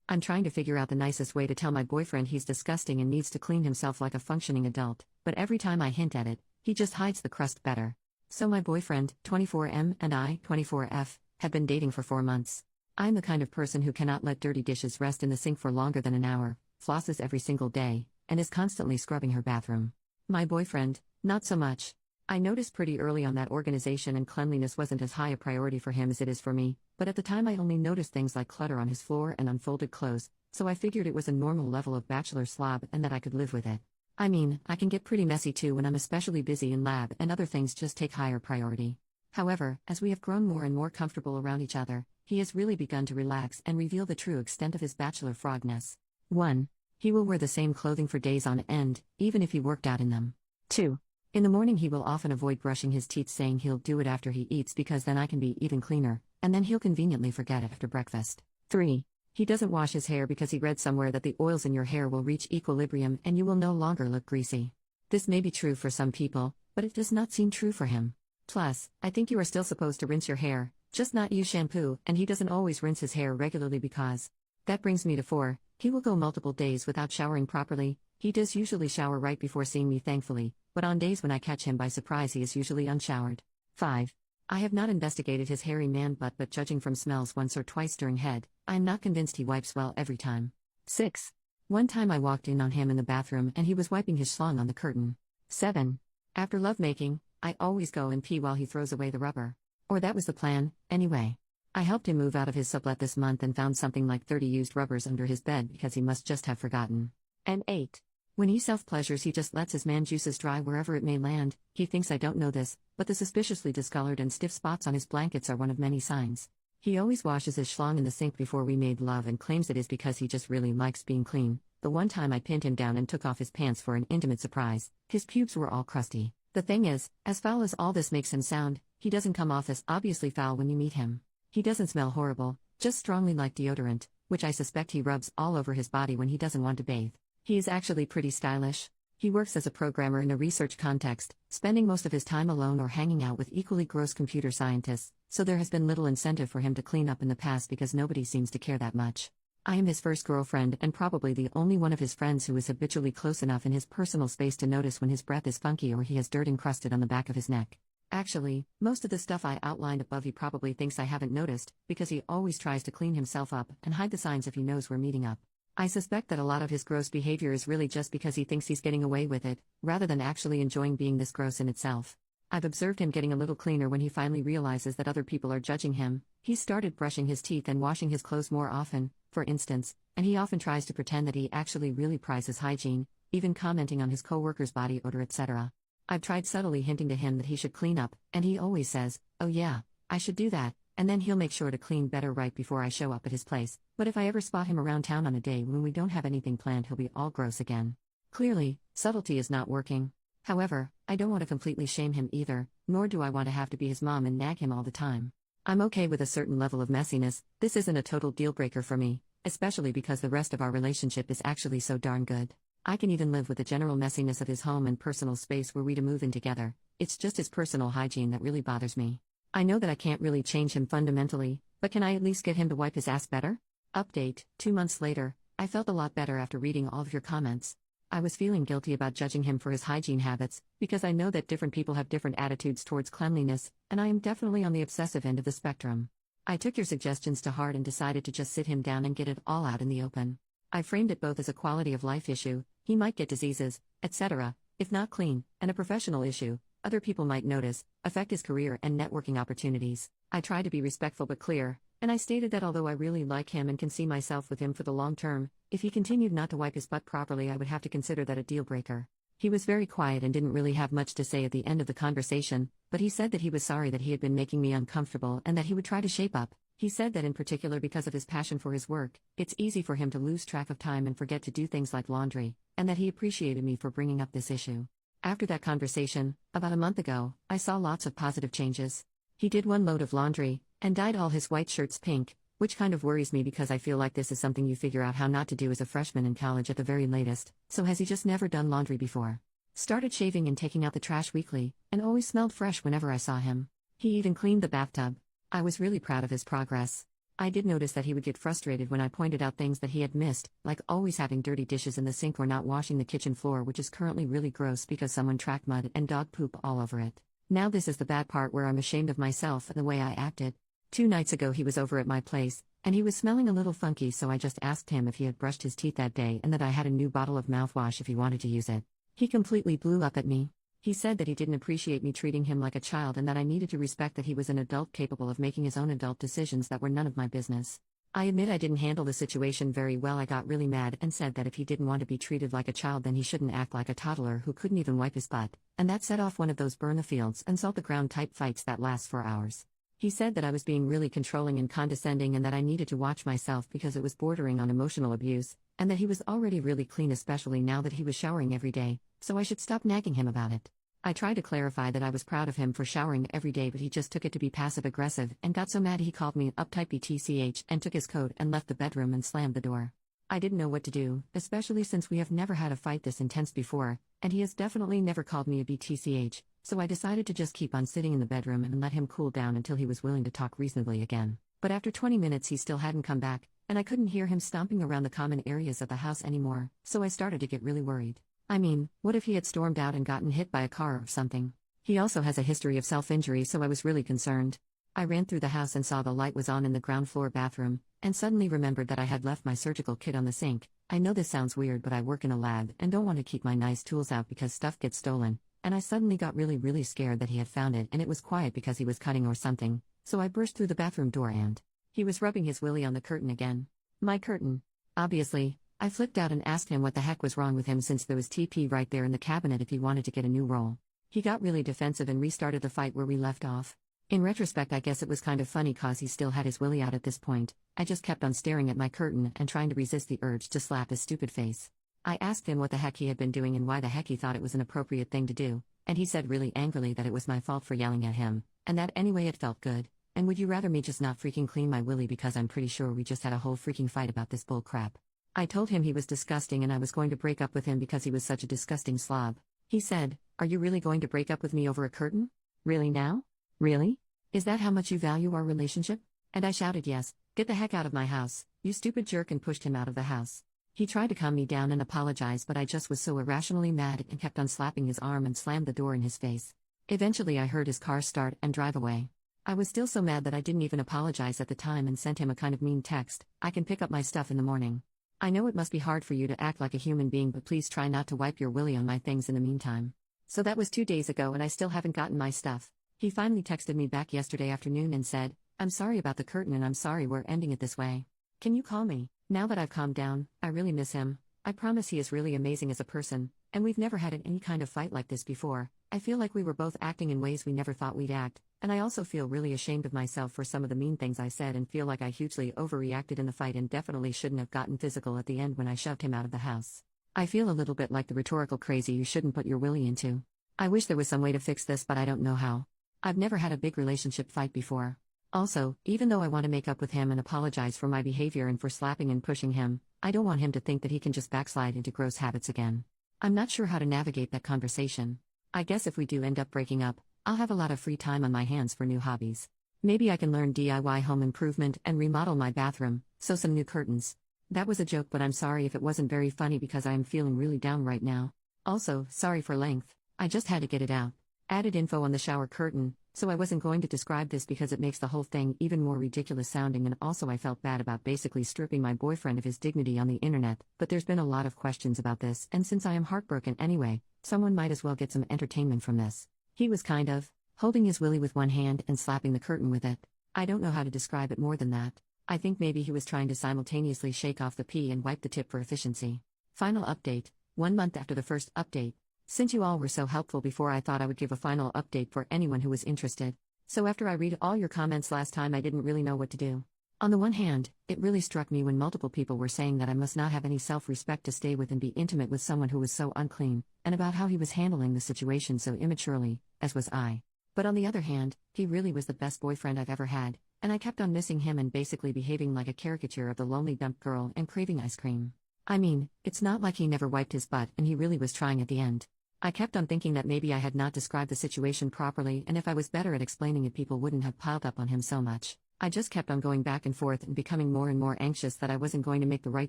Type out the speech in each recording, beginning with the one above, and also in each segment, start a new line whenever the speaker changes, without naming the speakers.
I'm trying to figure out the nicest way to tell my boyfriend he's disgusting and needs to clean himself like a functioning adult, but every time I hint at it, he just hides the crust better. So my boyfriend, 24M, and I, 24F, have been dating for 4 months. I'm the kind of person who cannot let dirty dishes rest in the sink for longer than an hour, flosses every single day, and is constantly scrubbing her bathroom. My boyfriend, not so much. I noticed pretty early on that organization and cleanliness wasn't as high a priority for him as it is for me, but at the time I only noticed things like clutter on his floor and unfolded clothes, so I figured it was a normal level of bachelor slob and that I could live with it. I mean, I can get pretty messy too when I'm especially busy in lab and other things just take higher priority. However, as we have grown more and more comfortable around each other, he has really begun to relax and reveal the true extent of his bachelor frogness. 1. He will wear the same clothing for days on end, even if he worked out in them. 2. In the morning he will often avoid brushing his teeth, saying he'll do it after he eats because then I can be even cleaner, and then he'll conveniently forget after breakfast. 3. He doesn't wash his hair because he read somewhere that the oils in your hair will reach equilibrium and you will no longer look greasy. This may be true for some people, but it does not seem true for him. Plus, I think you are still supposed to rinse your hair, just not use shampoo, and he doesn't always rinse his hair regularly because. That brings me to 4. He will go multiple days without showering properly. He does usually shower right before seeing me, thankfully, but on days when I catch him by surprise he is usually unshowered. 5. I have not investigated his hairy man butt, but judging from smells once or twice during head, I am not convinced he wipes well every time. 6. One time I walked in on him in the bathroom and he was wiping his schlong on the curtain. 7. After lovemaking, I always go and pee while he throws away the rubber. Or that was the plan, anyway. I helped him move out of his sublet this month and found something like 30 used rubbers under his bed because he must just have forgotten. And 8. When he self-pleasures he just lets his man juices dry wherever it may land. He thinks I don't know this, but the suspiciously discolored and stiff spots on his blankets are one of many signs. He always washes his schlong in the sink before we made love and claims it is because he just really likes being clean. The one time I pinned him down and took off his pants for an intimate surprise, his pubes were all crusty. The thing is, as foul as all this makes him sound, he doesn't come off as obviously foul when you meet him. He doesn't smell horrible, just strongly like deodorant, which I suspect he rubs all over his body when he doesn't want to bathe. He is actually pretty stylish. He works as a programmer in a research context, spending most of his time alone or hanging out with equally gross computer scientists, so there has been little incentive for him to clean up in the past because nobody seems to care that much. I am his first girlfriend and probably the only one of his friends who is habitually close enough in his personal space to notice when his breath is funky or he has dirt encrusted on the back of his neck. Actually, most of the stuff I outlined above he probably thinks I haven't noticed, because he always tries to clean himself up and hide the signs if he knows we're meeting up. I suspect that a lot of his gross behavior is really just because he thinks he's getting away with it, rather than actually enjoying being this gross in itself. I've observed him getting a little cleaner when he finally realizes that other people are judging him. He's started brushing his teeth and washing his clothes more often, for instance, and he often tries to pretend that he actually really prizes hygiene, even commenting on his coworkers' body odor, etc. I've tried subtly hinting to him that he should clean up, and he always says, "Oh yeah, I should do that," and then he'll make sure to clean better right before I show up at his place. But if I ever spot him around town on a day when we don't have anything planned, he'll be all gross again. Clearly, subtlety is not working. However, I don't want to completely shame him either, nor do I want to have to be his mom and nag him all the time. I'm okay with a certain level of messiness. This isn't a total deal breaker for me, especially because the rest of our relationship is actually so darn good. I can even live with the general messiness of his home and personal space were we to move in together. It's just his personal hygiene that really bothers me. I know that I can't really change him fundamentally, but can I at least get him to wipe his ass better? Update, 2 months later, I felt a lot better after reading all of your comments. I was feeling guilty about judging him for his hygiene habits, because I know that different people have different attitudes towards cleanliness, and I am definitely on the obsessive end of the spectrum. I took your suggestions to heart and decided to just sit him down and get it all out in the open. I framed it both as a quality of life issue, he might get diseases, etc., if not clean, and a professional issue, other people might notice, affect his career and networking opportunities. I tried to be respectful but clear, and I stated that although I really like him and can see myself with him for the long term, if he continued not to wipe his butt properly I would have to consider that a deal breaker. He was very quiet and didn't really have much to say at the end of the conversation, but he said that he was sorry that he had been making me uncomfortable and that he would try to shape up. He said that in particular because of his passion for his work, it's easy for him to lose track of time and forget to do things like laundry, and that he appreciated me for bringing up this issue. After that conversation, about a month ago, I saw lots of positive changes. He did 1 load of laundry, and dyed all his white shirts pink, which kind of worries me because I feel like this is something you figure out how not to do as a freshman in college at the very latest. So has he just never done laundry before? Started shaving and taking out the trash weekly, and always smelled fresh whenever I saw him. He even cleaned the bathtub. I was really proud of his progress. I did notice that he would get frustrated when I pointed out things that he had missed, like always having dirty dishes in the sink or not washing the kitchen floor, which is currently really gross because someone tracked mud and dog poop all over it. Now this is the bad part where I'm ashamed of myself and the way I acted. 2 nights ago he was over at my place, and he was smelling a little funky, so I just asked him if he had brushed his teeth that day and that I had a new bottle of mouthwash if he wanted to use it. He completely blew up at me. He said that he didn't appreciate me treating him like a child and that I needed to respect that he was an adult capable of making his own adult decisions that were none of my business. I admit I didn't handle the situation very well. I got really mad and said that if he didn't want to be treated like a child, then he shouldn't act like a toddler who couldn't even wipe his butt, and that set off one of those burn the fields and salt the ground type fights that last for hours. He said that I was being really controlling and condescending and that I needed to watch myself because it was bordering on emotional abuse, and that he was already really clean, especially now that he was showering every day, so I should stop nagging him about it. I tried to clarify that I was proud of him for showering every day, but he just took it to be passive-aggressive and got so mad he called me an uptight BTCH and took his coat and left the bedroom and slammed the door. I didn't know what to do, especially since we have never had a fight this intense before, and he has definitely never called me a BTCH, so I decided to just keep on sitting in the bedroom and let him cool down until he was willing to talk reasonably again. But after 20 minutes he still hadn't come back, and I couldn't hear him stomping around the common areas of the house anymore, so I started to get really worried. I mean, what if he had stormed out and gotten hit by a car or something? He also has a history of self-injury, so I was really concerned. I ran through the house and saw the light was on in the ground floor bathroom, and suddenly remembered that I had left my surgical kit on the sink. I know this sounds weird, but I work in a lab and don't want to keep my nice tools out because stuff gets stolen, and I suddenly got really scared that he had found it and it was quiet because he was cutting or something, so I burst through the bathroom door and he was rubbing his willy on the curtain again. My curtain. Obviously. I flipped out and asked him what the heck was wrong with him since there was TP right there in the cabinet if he wanted to get a new roll. He got really defensive and restarted the fight where we left off. In retrospect, I guess it was kind of funny cause he still had his willy out at this point. I just kept on staring at my curtain and trying to resist the urge to slap his stupid face. I asked him what the heck he had been doing and why the heck he thought it was an appropriate thing to do, and he said really angrily that it was my fault for yelling at him, and that anyway it felt good, and would you rather me just not freaking clean my willy because I'm pretty sure we just had a whole freaking fight about this bull crap. I told him he was disgusting and I was going to break up with him because he was such a disgusting slob. He said, "Are you really going to break up with me over a curtain? Really now? Really? Is that how much you value our relationship?" And I shouted, "Yes, get the heck out of my house, you stupid jerk," and pushed him out of the house. He tried to calm me down and apologize, but I just was so irrationally mad and kept on slapping his arm and slammed the door in his face. Eventually I heard his car start and drive away. I was still so mad that I didn't even apologize at the time and sent him a kind of mean text, "I can pick up my stuff in the morning. I know it must be hard for you to act like a human being, but please try not to wipe your willy on my things in the meantime." So that was 2 days ago and I still haven't gotten my stuff. He finally texted me back yesterday afternoon and said, "I'm sorry about the curtain and I'm sorry we're ending it this way. Can you call me?" Now that I've calmed down, I really miss him. I promise he is really amazing as a person, and we've never had any kind of fight like this before. I feel like we were both acting in ways we never thought we'd act, and I also feel really ashamed of myself for some of the mean things I said and feel like I hugely overreacted in the fight and definitely shouldn't have gotten physical at the end when I shoved him out of the house. I feel a little bit like the rhetorical crazy you shouldn't put your willy into. I wish there was some way to fix this, but I don't know how. I've never had a big relationship fight before. Also, even though I want to make up with him and apologize for my behavior and for slapping and pushing him, I don't want him to think that he can just backslide into gross habits again. I'm not sure how to navigate that conversation. I guess if we do end up breaking up, I'll have a lot of free time on my hands for new hobbies. Maybe I can learn DIY home improvement and remodel my bathroom, sew some new curtains. That was a joke, but I'm sorry if it wasn't very funny because I am feeling really down right now. Also, sorry for length. I just had to get it out. Added info on the shower curtain, so I wasn't going to describe this because it makes the whole thing even more ridiculous sounding, and also I felt bad about basically stripping my boyfriend of his dignity on the internet, but there's been a lot of questions about this, and since I am heartbroken anyway, someone might as well get some entertainment from this. He was kind of holding his willy with one hand and slapping the curtain with it. I don't know how to describe it more than that. I think maybe he was trying to simultaneously shake off the pee and wipe the tip for efficiency. Final update, 1 month after the first update. Since you all were so helpful before, I thought I would give a final update for anyone who was interested. So after I read all your comments last time, I didn't really know what to do. On the one hand, it really struck me when multiple people were saying that I must not have any self-respect to stay with and be intimate with someone who was so unclean, and about how he was handling the situation so immaturely, as was I. But on the other hand, he really was the best boyfriend I've ever had, and I kept on missing him and basically behaving like a caricature of the lonely dump girl and craving ice cream. I mean, it's not like he never wiped his butt and he really was trying at the end. I kept on thinking that maybe I had not described the situation properly, and if I was better at explaining it, people wouldn't have piled up on him so much. I just kept on going back and forth and becoming more and more anxious that I wasn't going to make the right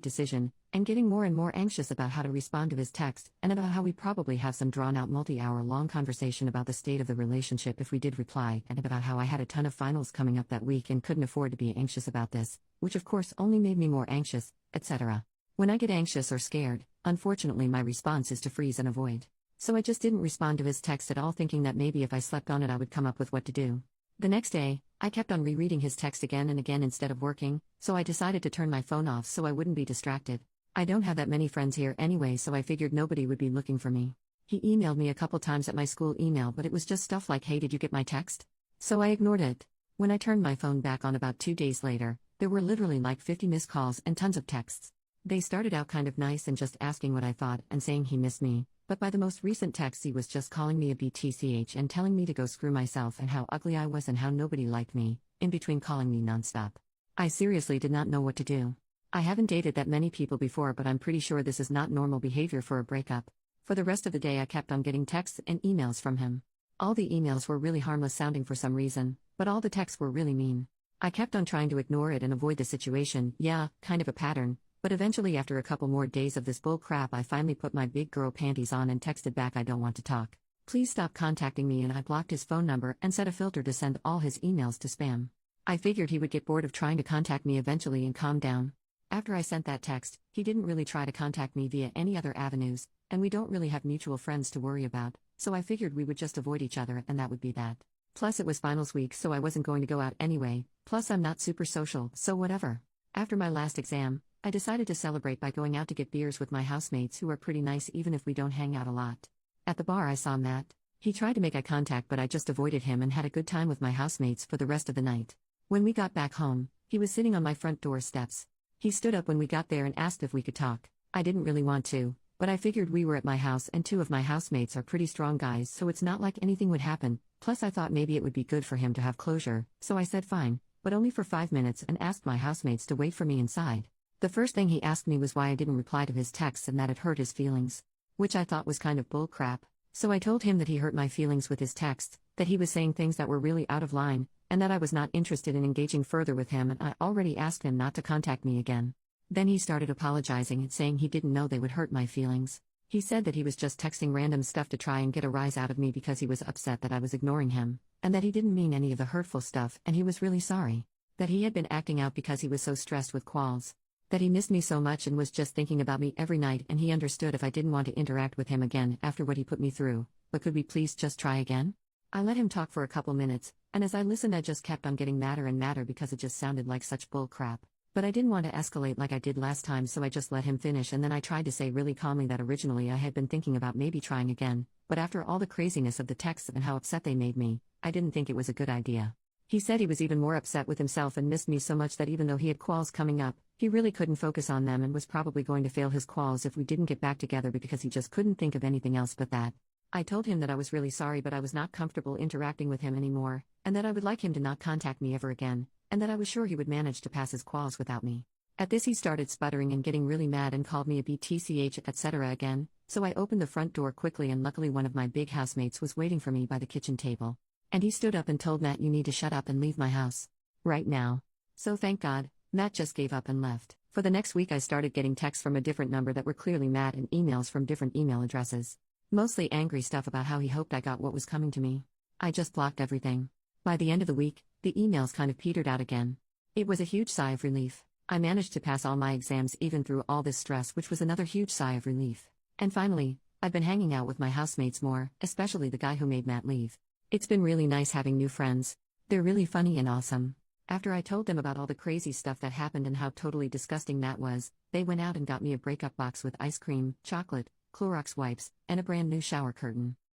decision, and getting more and more anxious about how to respond to his text, and about how we'd probably have some drawn-out multi-hour long conversation about the state of the relationship if we did reply, and about how I had a ton of finals coming up that week and couldn't afford to be anxious about this, which of course only made me more anxious, etc. When I get anxious or scared, unfortunately my response is to freeze and avoid. So I just didn't respond to his text at all, thinking that maybe if I slept on it I would come up with what to do. The next day, I kept on rereading his text again and again instead of working, so I decided to turn my phone off so I wouldn't be distracted. I don't have that many friends here anyway, so I figured nobody would be looking for me. He emailed me a couple times at my school email, but it was just stuff like, "Hey, did you get my text?" So I ignored it. When I turned my phone back on about 2 days later, there were literally like 50 missed calls and tons of texts. They started out kind of nice and just asking what I thought and saying he missed me, but by the most recent text he was just calling me a BTCH and telling me to go screw myself and how ugly I was and how nobody liked me, in between calling me nonstop. I seriously did not know what to do. I haven't dated that many people before, but I'm pretty sure this is not normal behavior for a breakup. For the rest of the day I kept on getting texts and emails from him. All the emails were really harmless sounding for some reason, but all the texts were really mean. I kept on trying to ignore it and avoid the situation, yeah, kind of a pattern. But eventually, after a couple more days of this bull crap, I finally put my big girl panties on and texted back, "I don't want to talk. Please stop contacting me," and I blocked his phone number and set a filter to send all his emails to spam. I figured he would get bored of trying to contact me eventually and calm down. After I sent that text, he didn't really try to contact me via any other avenues, and we don't really have mutual friends to worry about, so I figured we would just avoid each other and that would be that. Plus it was finals week, so I wasn't going to go out anyway, plus I'm not super social, so whatever. After my last exam, I decided to celebrate by going out to get beers with my housemates, who are pretty nice even if we don't hang out a lot. At the bar I saw Matt. He tried to make eye contact, but I just avoided him and had a good time with my housemates for the rest of the night. When we got back home, he was sitting on my front door steps. He stood up when we got there and asked if we could talk. I didn't really want to, but I figured we were at my house and 2 of my housemates are pretty strong guys, so it's not like anything would happen. Plus I thought maybe it would be good for him to have closure, so I said fine, but only for 5 minutes, and asked my housemates to wait for me inside. The first thing he asked me was why I didn't reply to his texts and that it hurt his feelings. Which I thought was kind of bull crap, so I told him that he hurt my feelings with his texts, that he was saying things that were really out of line, and that I was not interested in engaging further with him, and I already asked him not to contact me again. Then he started apologizing and saying he didn't know they would hurt my feelings. He said that he was just texting random stuff to try and get a rise out of me because he was upset that I was ignoring him, and that he didn't mean any of the hurtful stuff and he was really sorry. That he had been acting out because he was so stressed with quals. That he missed me so much and was just thinking about me every night, and he understood if I didn't want to interact with him again after what he put me through, but could we please just try again? I let him talk for a couple minutes, and as I listened I just kept on getting madder and madder because it just sounded like such bull crap. But I didn't want to escalate like I did last time, so I just let him finish, and then I tried to say really calmly that originally I had been thinking about maybe trying again, but after all the craziness of the texts and how upset they made me, I didn't think it was a good idea. He said he was even more upset with himself and missed me so much that even though he had quals coming up, he really couldn't focus on them and was probably going to fail his quals if we didn't get back together because he just couldn't think of anything else but that. I told him that I was really sorry, but I was not comfortable interacting with him anymore, and that I would like him to not contact me ever again, and that I was sure he would manage to pass his quals without me. At this he started sputtering and getting really mad and called me a BTCH etc. again, so I opened the front door quickly, and luckily one of my big housemates was waiting for me by the kitchen table. And he stood up and told Matt, "You need to shut up and leave my house. Right now." So thank God, Matt just gave up and left. For the next week I started getting texts from a different number that were clearly Matt and emails from different email addresses. Mostly angry stuff about how he hoped I got what was coming to me. I just blocked everything. By the end of the week, the emails kind of petered out again. It was a huge sigh of relief. I managed to pass all my exams even through all this stress, which was another huge sigh of relief. And finally, I've been hanging out with my housemates more, especially the guy who made Matt leave. It's been really nice having new friends. They're really funny and awesome. After I told them about all the crazy stuff that happened and how totally disgusting Matt was, they went out and got me a breakup box with ice cream, chocolate, Clorox wipes, and a brand new shower curtain.